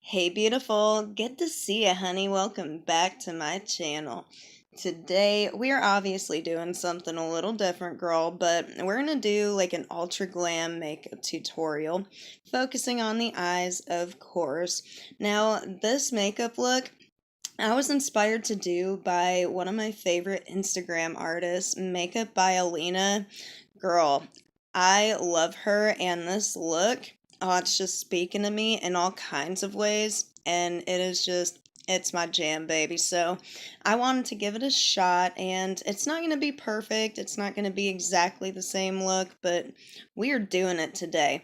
Hey beautiful, good to see you honey. Welcome back to my channel. Today we are obviously doing something a little different girl, but we're gonna do like an ultra glam makeup tutorial focusing on the eyes of course. Now this makeup look I was inspired to do by one of my favorite Instagram artists, Makeup by Alina. Girl, I love her and this look, oh, it's just speaking to me in all kinds of ways, and it's my jam, baby. So I wanted to give it a shot, and it's not going to be perfect. It's not going to be exactly the same look, but we are doing it today.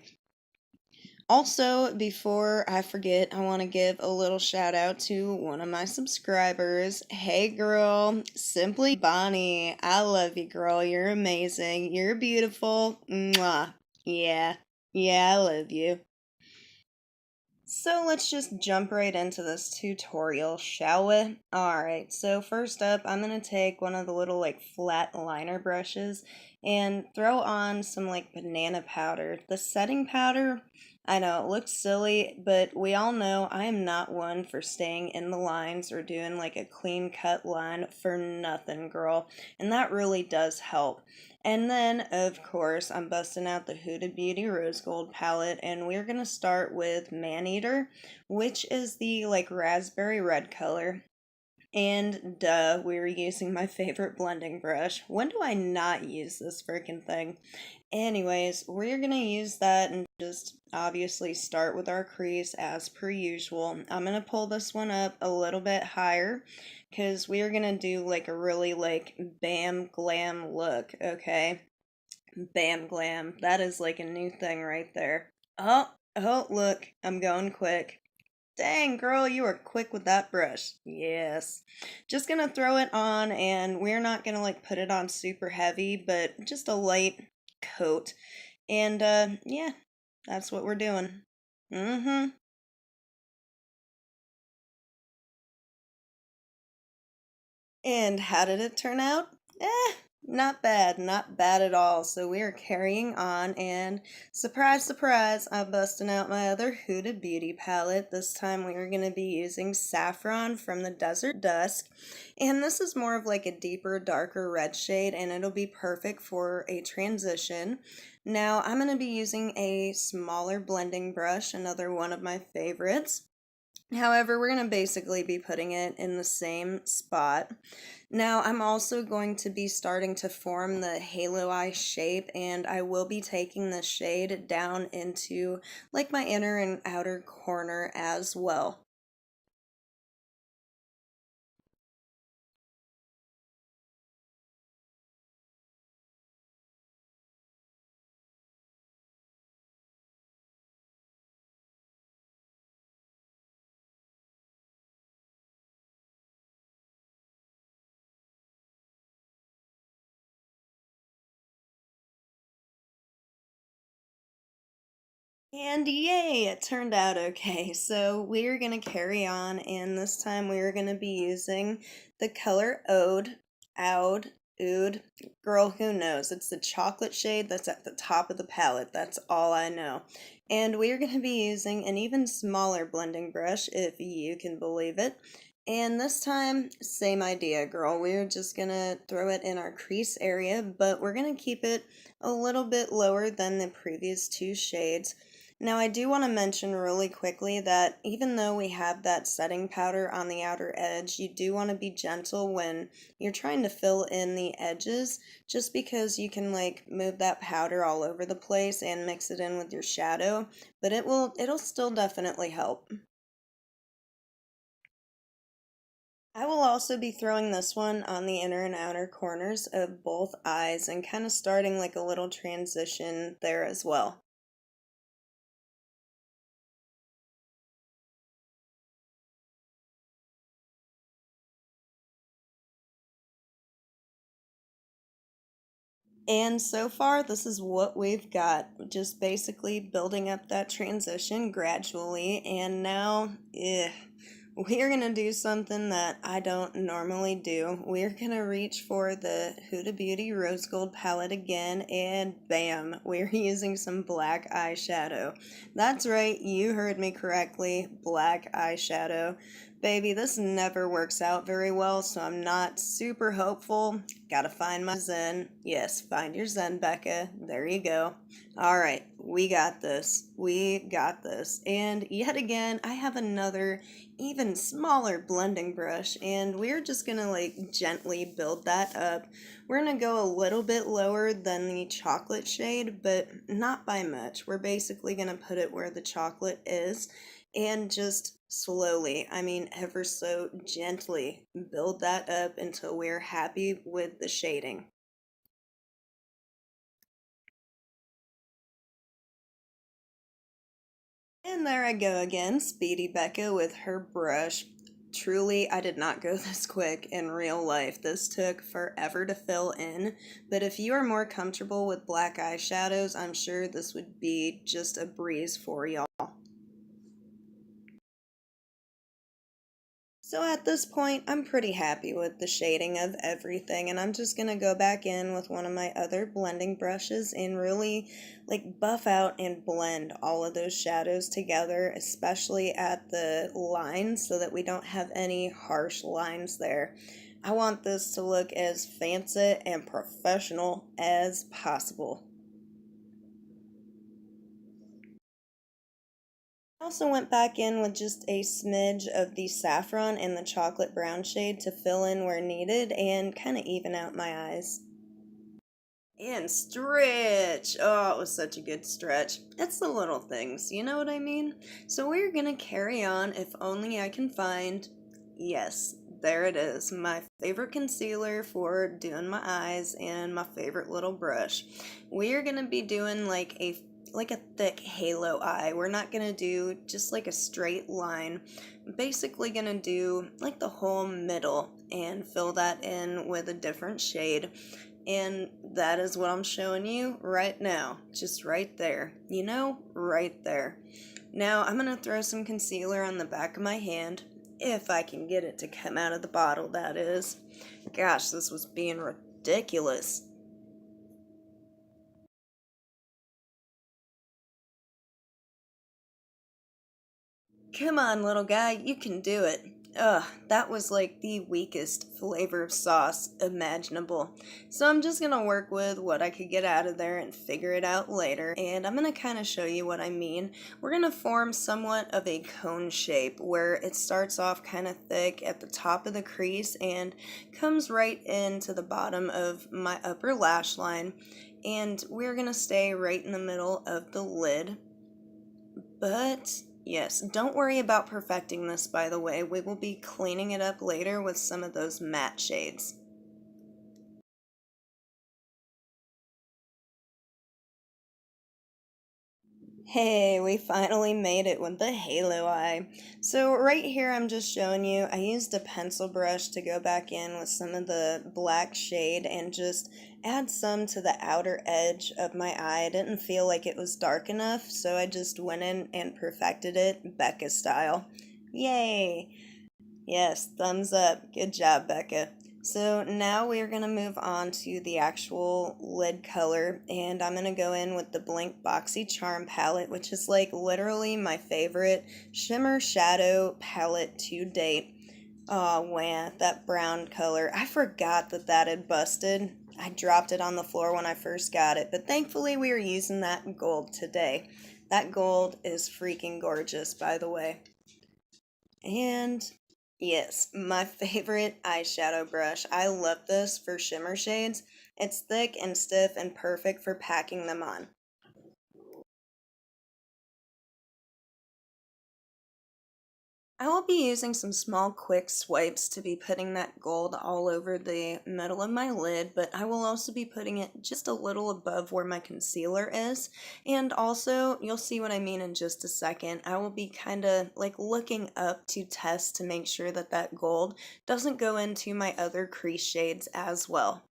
Also, before I forget, I want to give a little shout out to one of my subscribers. Hey girl, Simply Bonnie. I love you, girl. You're amazing. You're beautiful. Mwah. Yeah. Yeah, I love you. So let's just jump right into this tutorial, shall we? Alright, so first up, I'm going to take one of the little like flat liner brushes and throw on some like banana powder. The setting powder, I know it looks silly, but we all know I am not one for staying in the lines or doing like a clean cut line for nothing, girl. And that really does help. And then, of course, I'm busting out the Huda Beauty Rose Gold palette, and we're going to start with Maneater, which is the, like, raspberry red color. And duh, we were using my favorite blending brush. When do I not use this freaking thing? Anyways, we're gonna use that and just obviously start with our crease as per usual. I'm gonna pull this one up a little bit higher because we are gonna do like a really like bam glam look, okay? Bam glam. That is like a new thing right there. Oh, look, I'm going quick. Dang, girl, you are quick with that brush. Yes. Just gonna throw it on, and we're not gonna like put it on super heavy, but just a light coat. And yeah, that's what we're doing. Mm-hmm. And how did it turn out? Not bad, not bad at all. So we are carrying on, and surprise, surprise, I'm busting out my other Huda Beauty palette. This time we are going to be using Saffron from the Desert Dusk, and this is more of like a deeper, darker red shade, and it'll be perfect for a transition. Now I'm going to be using a smaller blending brush, another one of my favorites. However, we're going to basically be putting it in the same spot. Now, I'm also going to be starting to form the halo eye shape, and I will be taking the shade down into like my inner and outer corner as well. And yay, it turned out okay. So we're going to carry on, and this time we are going to be using the color Oud. Girl, who knows? It's the chocolate shade that's at the top of the palette. That's all I know. And we are going to be using an even smaller blending brush, if you can believe it. And this time, same idea, girl. We're just going to throw it in our crease area, but we're going to keep it a little bit lower than the previous two shades. Now, I do want to mention really quickly that even though we have that setting powder on the outer edge, you do want to be gentle when you're trying to fill in the edges, just because you can like move that powder all over the place and mix it in with your shadow, but it'll still definitely help. I will also be throwing this one on the inner and outer corners of both eyes and kind of starting like a little transition there as well. And so far, this is what we've got. Just basically building up that transition gradually. And now, we're gonna do something that I don't normally do. We're gonna reach for the Huda Beauty Rose Gold palette again, and bam, we're using some black eyeshadow. That's right, you heard me correctly, black eyeshadow. Baby, this never works out very well, so I'm not super hopeful. Gotta find my zen. Yes, find your zen, Becca. There you go. All right, we got this. We got this. And yet again, I have another even smaller blending brush, and we're just gonna like gently build that up. We're gonna go a little bit lower than the chocolate shade, but not by much. We're basically gonna put it where the chocolate is and just slowly, I mean ever so gently, build that up until we're happy with the shading. And there I go again, Speedy Becca with her brush. Truly, I did not go this quick in real life. This took forever to fill in, but if you are more comfortable with black eyeshadows, I'm sure this would be just a breeze for y'all. So at this point, I'm pretty happy with the shading of everything, and I'm just going to go back in with one of my other blending brushes and really like buff out and blend all of those shadows together, especially at the lines so that we don't have any harsh lines there. I want this to look as fancy and professional as possible. I also went back in with just a smidge of the saffron and the chocolate brown shade to fill in where needed and kind of even out my eyes. And stretch! Oh, it was such a good stretch. It's the little things, you know what I mean? So we're gonna carry on if only I can find. Yes, there it is. My favorite concealer for doing my eyes and my favorite little brush. We're gonna be doing like a thick halo eye. We're not gonna do just like a straight line. I'm basically gonna do like the whole middle and fill that in with a different shade. And that is what I'm showing you right now. Just right there. You know, right there. Now I'm going to throw some concealer on the back of my hand. If I can get it to come out of the bottle, that is. Gosh, this was being ridiculous. Come on, little guy, you can do it. Ugh, that was like the weakest flavor of sauce imaginable. So I'm just gonna work with what I could get out of there and figure it out later. And I'm gonna kind of show you what I mean. We're gonna form somewhat of a cone shape where it starts off kind of thick at the top of the crease and comes right into the bottom of my upper lash line. And we're gonna stay right in the middle of the lid. But yes, don't worry about perfecting this, by the way. We will be cleaning it up later with some of those matte shades. Hey, we finally made it with the halo eye. So right here I'm just showing you, I used a pencil brush to go back in with some of the black shade and just add some to the outer edge of my eye. I didn't feel like it was dark enough, so I just went in and perfected it Becca style. Yay! Yes, thumbs up. Good job, Becca. So now we're going to move on to the actual lid color, and I'm going to go in with the Blink Boxy Charm palette, which is like literally my favorite shimmer shadow palette to date. Oh, wow, that brown color. I forgot that that had busted. I dropped it on the floor when I first got it, but thankfully we are using that gold today. That gold is freaking gorgeous, by the way. And yes, my favorite eyeshadow brush. I love this for shimmer shades. It's thick and stiff and perfect for packing them on. I will be using some small quick swipes to be putting that gold all over the middle of my lid, but I will also be putting it just a little above where my concealer is. And also, you'll see what I mean in just a second. I will be kind of like looking up to test to make sure that that gold doesn't go into my other crease shades as well.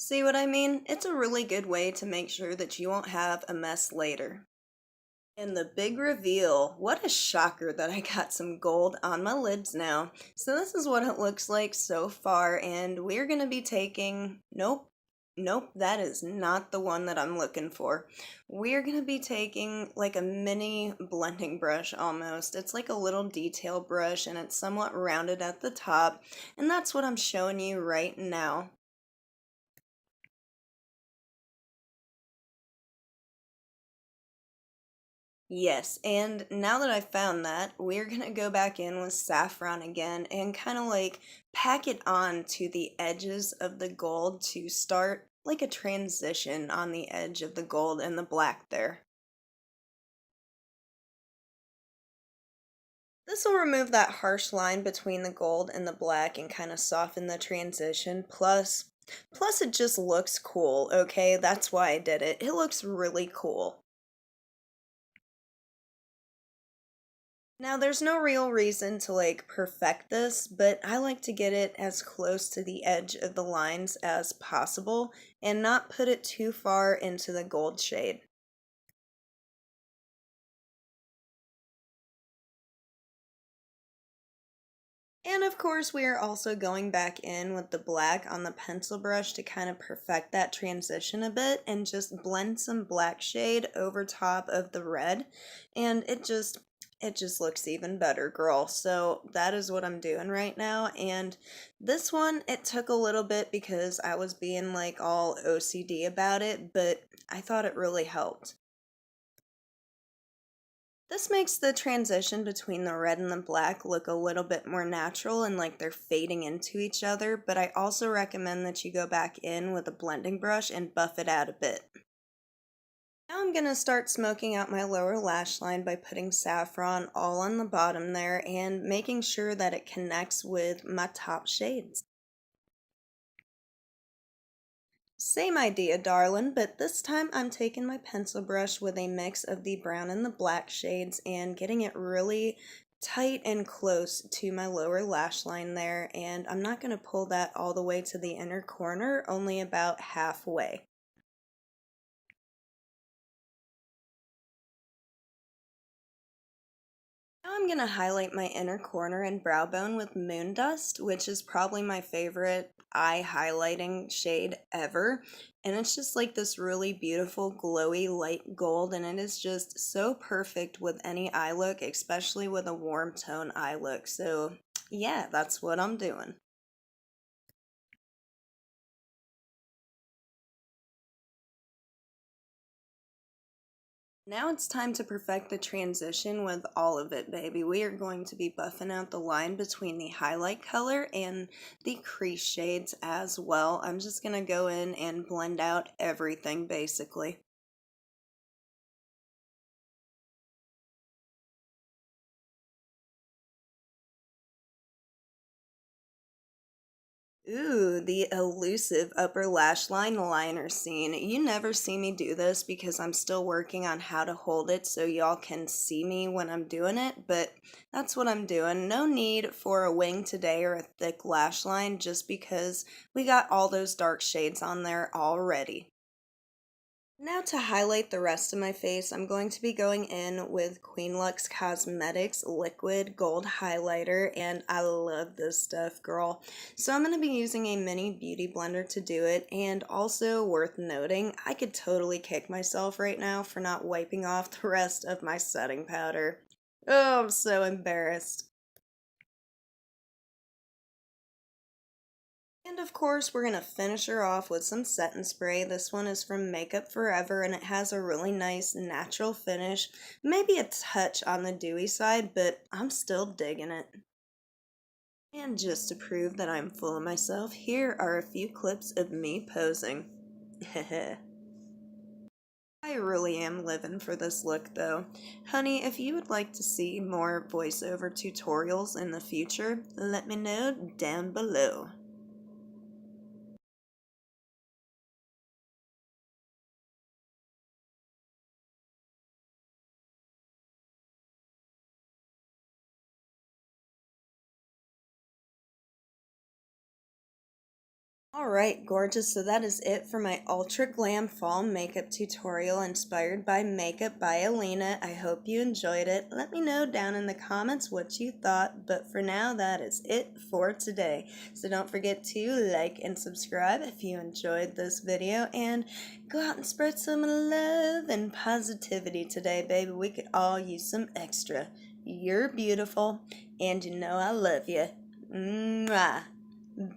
See what I mean? It's a really good way to make sure that you won't have a mess later. And the big reveal, what a shocker that I got some gold on my lids now. So this is what it looks like so far, and we're gonna be taking, nope, that is not the one that I'm looking for. We're gonna be taking like a mini blending brush almost. It's like a little detail brush and it's somewhat rounded at the top, and that's what I'm showing you right now. Yes, and now that I've found that, we're gonna go back in with saffron again and kind of like pack it on to the edges of the gold to start like a transition on the edge of the gold and the black there. This will remove that harsh line between the gold and the black and kind of soften the transition. Plus it just looks cool, okay? That's why I did it. It looks really cool. Now, there's no real reason to like perfect this, but I like to get it as close to the edge of the lines as possible and not put it too far into the gold shade. And of course, we are also going back in with the black on the pencil brush to kind of perfect that transition a bit and just blend some black shade over top of the red. And it just looks even better, girl. So that is what I'm doing right now. And this one, it took a little bit because I was being like all OCD about it, but I thought it really helped. This makes the transition between the red and the black look a little bit more natural and like they're fading into each other, but I also recommend that you go back in with a blending brush and buff it out a bit. Now I'm going to start smoking out my lower lash line by putting saffron all on the bottom there and making sure that it connects with my top shades. Same idea, darling, but this time I'm taking my pencil brush with a mix of the brown and the black shades and getting it really tight and close to my lower lash line there, and I'm not going to pull that all the way to the inner corner, only about halfway. Now I'm going to highlight my inner corner and brow bone with Moon Dust, which is probably my favorite eye highlighting shade ever. And it's just like this really beautiful glowy light gold, and it is just so perfect with any eye look, especially with a warm tone eye look. So yeah, that's what I'm doing. Now it's time to perfect the transition with all of it, baby. We are going to be buffing out the line between the highlight color and the crease shades as well. I'm just going to go in and blend out everything basically. Ooh, the elusive upper lash line liner scene. You never see me do this because I'm still working on how to hold it so y'all can see me when I'm doing it, but that's what I'm doing. No need for a wing today or a thick lash line just because we got all those dark shades on there already. Now to highlight the rest of my face, I'm going to be going in with Queen Lux Cosmetics Liquid Gold Highlighter, and I love this stuff, girl. So I'm going to be using a mini beauty blender to do it, and also worth noting, I could totally kick myself right now for not wiping off the rest of my setting powder. Oh, I'm so embarrassed. And of course, we're going to finish her off with some setting spray. This one is from Makeup Forever and it has a really nice natural finish. Maybe a touch on the dewy side, but I'm still digging it. And just to prove that I'm full of myself, here are a few clips of me posing. Heh. I really am living for this look though. Honey, if you would like to see more voiceover tutorials in the future, let me know down below. Alright, gorgeous. So that is it for my Ultra Glam Fall Makeup tutorial inspired by Makeup by Alina. I hope you enjoyed it. Let me know down in the comments what you thought, but for now, that is it for today. So don't forget to like and subscribe if you enjoyed this video, and go out and spread some love and positivity today, baby. We could all use some extra. You're beautiful, and you know I love you. Mwah.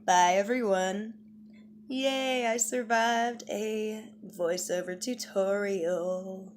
Bye, everyone. Yay, I survived a voiceover tutorial.